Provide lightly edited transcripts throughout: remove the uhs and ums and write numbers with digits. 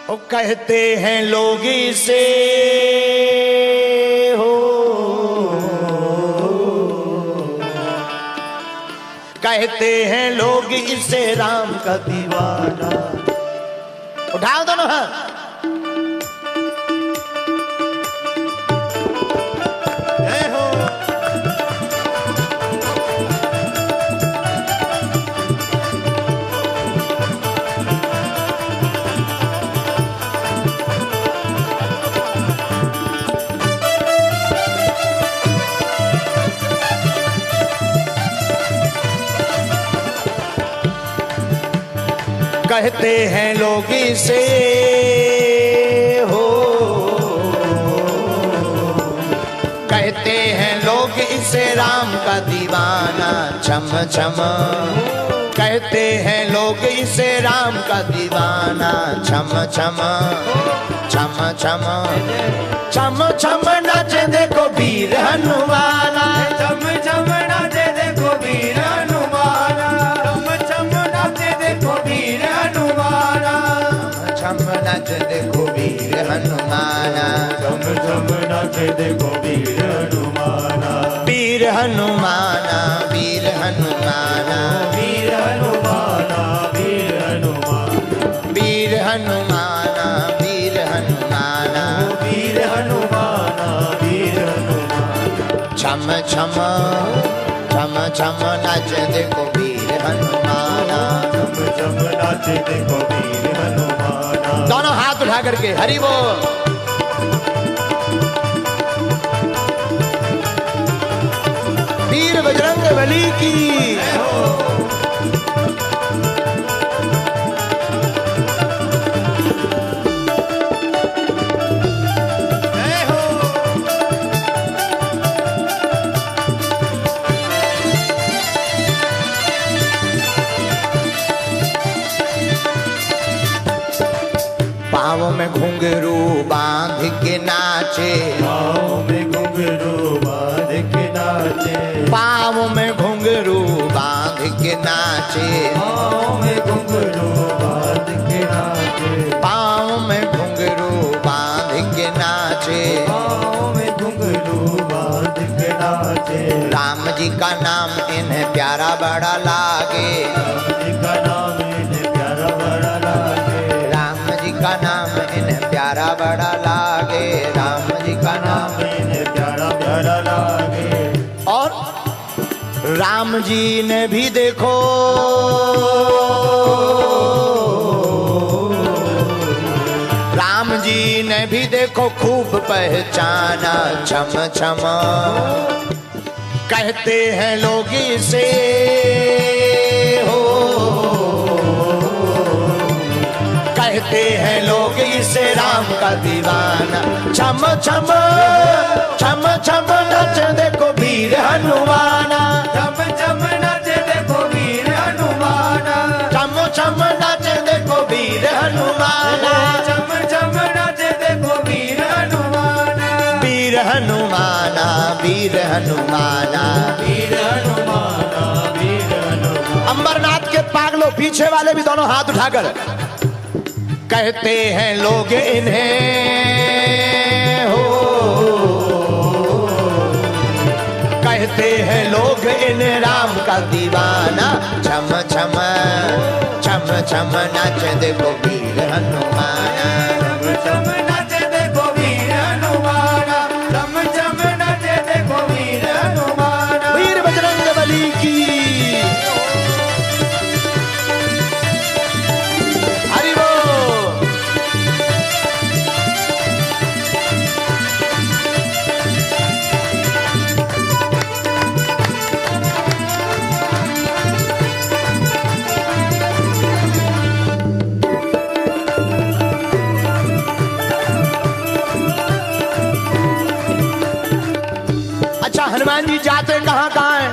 वो कहते हैं लोग इसे हो, कहते हैं लोग इसे राम का दीवाना। उठाओ दोनों हाथ। कहते हैं लोग इसे हो, कहते हैं लोग इसे राम का दीवाना। छम छम कहते हैं लोग इसे राम का दीवाना। छम छम छम छम छम छम नाचे देखो वीर हनुमाना। छम छम नाचे देखो वीर हनुमाना। छम छम नाचे देखो वीर हनुमाना। छम नाच देखो वीर हनुमाना। छम छम नाचे देखो वीर हनुमाना। वीर हनुमाना, वीर हनुमाना, वीर हनुमाना, वीर हनुमाना, वीर हनुमाना, वीर हनुमाना, वीर हनुमाना, वीर हनुमाना। छम छम छम छम नाच देखो वीर हनुमाना। छम छम नाचे देखो वीर हनुमाना। दोनों हाथ उठा करके हरि बोल। वीर बजरंग बली की। पाँव में घुंघरू बांध के नाचे। पाँव में घुंघरू बांध के नाचे। पाँव में घुंघरू बांध के नाचे। पाँव में घुंघरू बांध के नाचे। पाँव में घुंघरू बांध के नाचे। पाँव में घुंघरू बांध के नाचे। राम जी का नाम इन्हें प्यारा बड़ा लागे। राम जी का नाम इन्हें प्यारा बड़ा लागे। राम जी का नाम इन्हें प्यारा बड़ा लागे। राम जी का नाम इन्हें प्यारा प्यारा लागे। और राम जी ने भी देखो राम जी ने भी देखो खूब पहचाना। छम छम कहते हैं लोग इसे हो, कहते हैं लोग इसे राम का दीवाना। छम छम छम छम नच देखो वीर हनुमाना। छम छम नाचे देखो वीर हनुमाना। छम छम नच देखो वीर हनुमाना। छम छम नाचे देखो वीर हनुमाना। वीर हनुमाना, वीर हनुमाना, वीर हनुमाना, वीर हनुमाना। अंबरनाथ के पागलों पीछे वाले भी दोनों हाथ उठाकर कहते हैं लोग इन्हें हो, कहते हैं लोग इन्हें राम का दीवाना। छम छम छम छम नाच देखो वीर हनुमाना। छम छम नाचे देखो वीर हनुमाना। छम छम नाचे देखो वीर हनुमाना। वीर बजरंग बली की। हरि बोल। अच्छा, हनुमान जी जाते कहाँ कहाँ हैं?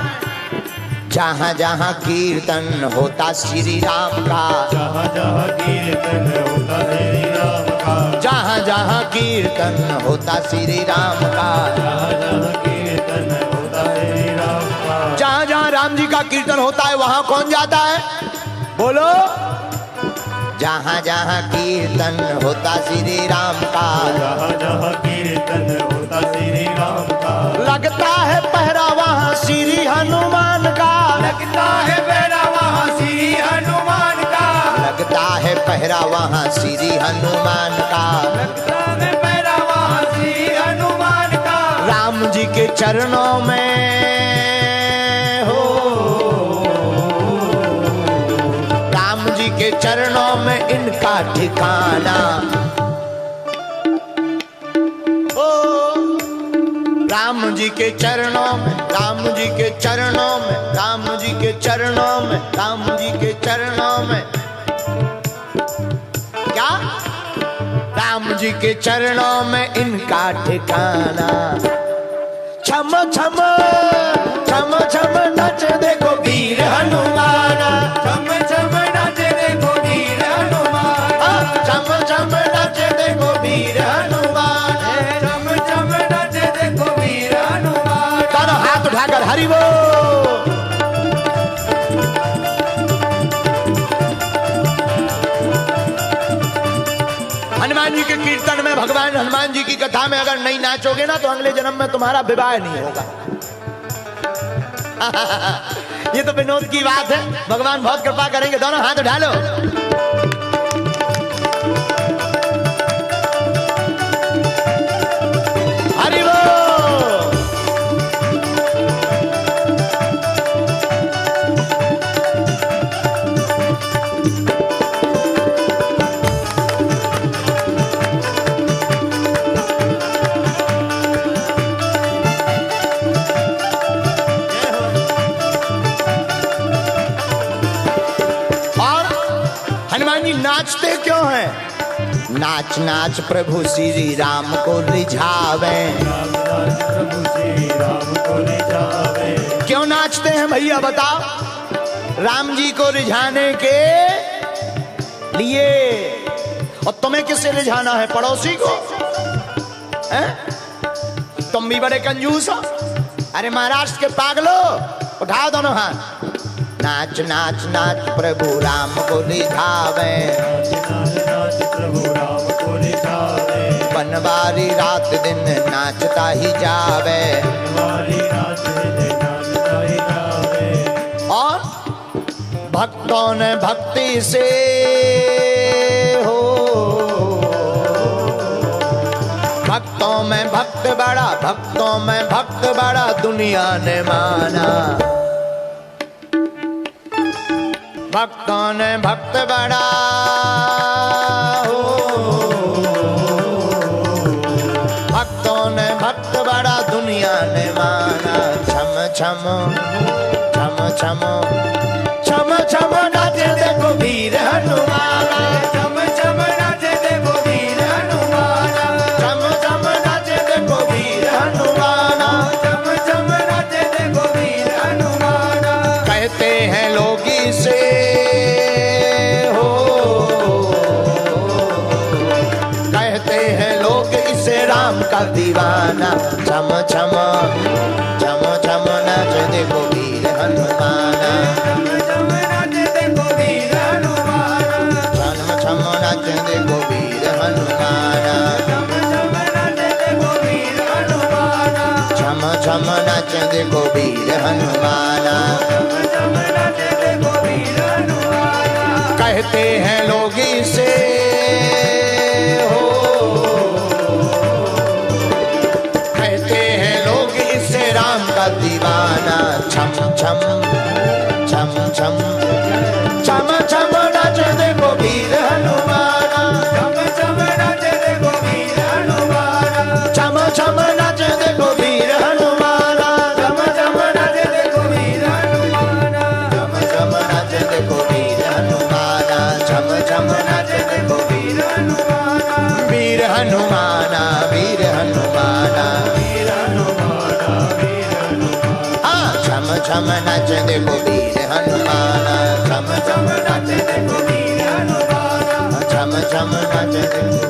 जहाँ जहाँ कीर्तन होता श्री राम का। जहाँ जहाँ कीर्तन होता श्री राम का। जहाँ जहाँ कीर्तन होता श्री राम का। जहाँ जहाँ कीर्तन होता श्री राम का। जहाँ जहाँ राम जी का कीर्तन होता है वहाँ कौन जाता है? बोलो। जहाँ जहाँ कीर्तन होता श्री राम का, जहाँ जहाँ कीर्तन होता श्री राम का, लगता है पहरा वहाँ श्री हनुमान का, लगता है पहरा वहाँ श्री हनुमान का, लगता है पहरा वहाँ श्री हनुमान का, लगता है पहरा वहाँ श्री हनुमान का। राम जी के चरणों में हो, राम जी के चरणों में इनका ठिकाना। ओ राम जी के चरणों में, राम जी के चरणों में, राम जी के चरणों में, राम जी के चरणों में क्या, राम जी के चरणों में इनका ठिकाना। छम छम छम छम नच देखो वीर हनुमाना, छम छम नाच देखो वीर हनुमान, छम छम नच देखो वीर हनुमान। छम छम नाच देखो वीर हनुमान। दोनों हाथ उठाकर हरि बोल। हनुमान जी के कीर्तन में, भगवान हनुमान जी की कथा में अगर नहीं नाचोगे ना तो अगले जन्म में तुम्हारा विवाह नहीं होगा। ये तो विनोद की बात है, भगवान बहुत कृपा करेंगे। दोनों हाथ उठा लो। हरि बोल। हनुमान जी नाचते क्यों हैं? नाच नाच प्रभु श्री राम को रिझावे। प्रभु श्री राम को रिझावे। क्यों नाचते हैं भैया बताओ? राम जी को रिझाने के लिए। और तुम्हें किससे रिझाना है? पड़ोसी को? हैं? तुम भी बड़े कंजूस हो। अरे महाराष्ट्र के पागलो, उठाओ दोनों हाथ। नाच नाच नाच प्रभु राम को रिझावे, नाच प्रभु राम को रिझावे। बनवारी रात दिन नाचता ही जावे। बनवारी रात दिन नाचता ही जावे। और भक्तों ने भक्ति से हो, भक्तों में भक्त बड़ा, भक्तों में भक्त बड़ा दुनिया ने माना। भक्तों ने भक्त बड़ा हो, भक्तों ने भक्त बड़ा दुनिया ने माना। छम छम छम छम छम छम नाच देखो वीर हनुमाना, छम छम नाच देखो वीर हनुमाना, छम छम नाच देखो वीर हनुमाना। छम छम नाच देखो वीर हनुमाना। कहते हैं लोग इसे हो, कहते हैं लोग इसे राम का दीवाना। छम छम छम छम नाच देखो वीर हनुमाना, छम छम नाच देखो वीर हनुमाना, छम छम नाच देखो वीर हनुमाना, छम छम नाच देखो वीर हनुमाना, छम छम नाच देखो वीर हनुमाना। छम छम नाच देखो वीर हनुमाना। कहते हैं लोग इसे हो, कहते हैं लोग इसे राम का दीवाना। छम छम छम छम छम छम नाच देखो वीर हनुमाना, छम छम नाच देखो वीर हनुमाना, छम छम नाच देखो वीर हनुमाना, छम छम नाच देखो वीर हनुमाना, छम छम नाच देखो वीर हनुमाना, छम छम नाच देखो वीर हनुमाना, वीर हनुमाना, वीर हनुमाना, वीर हनुमाना, वीर हनुमाना। हाँ छम छम नाच देखो वीर हनुमाना, छम छम छम नाच देखो वीर हनुमाना, छम छम नाच देखो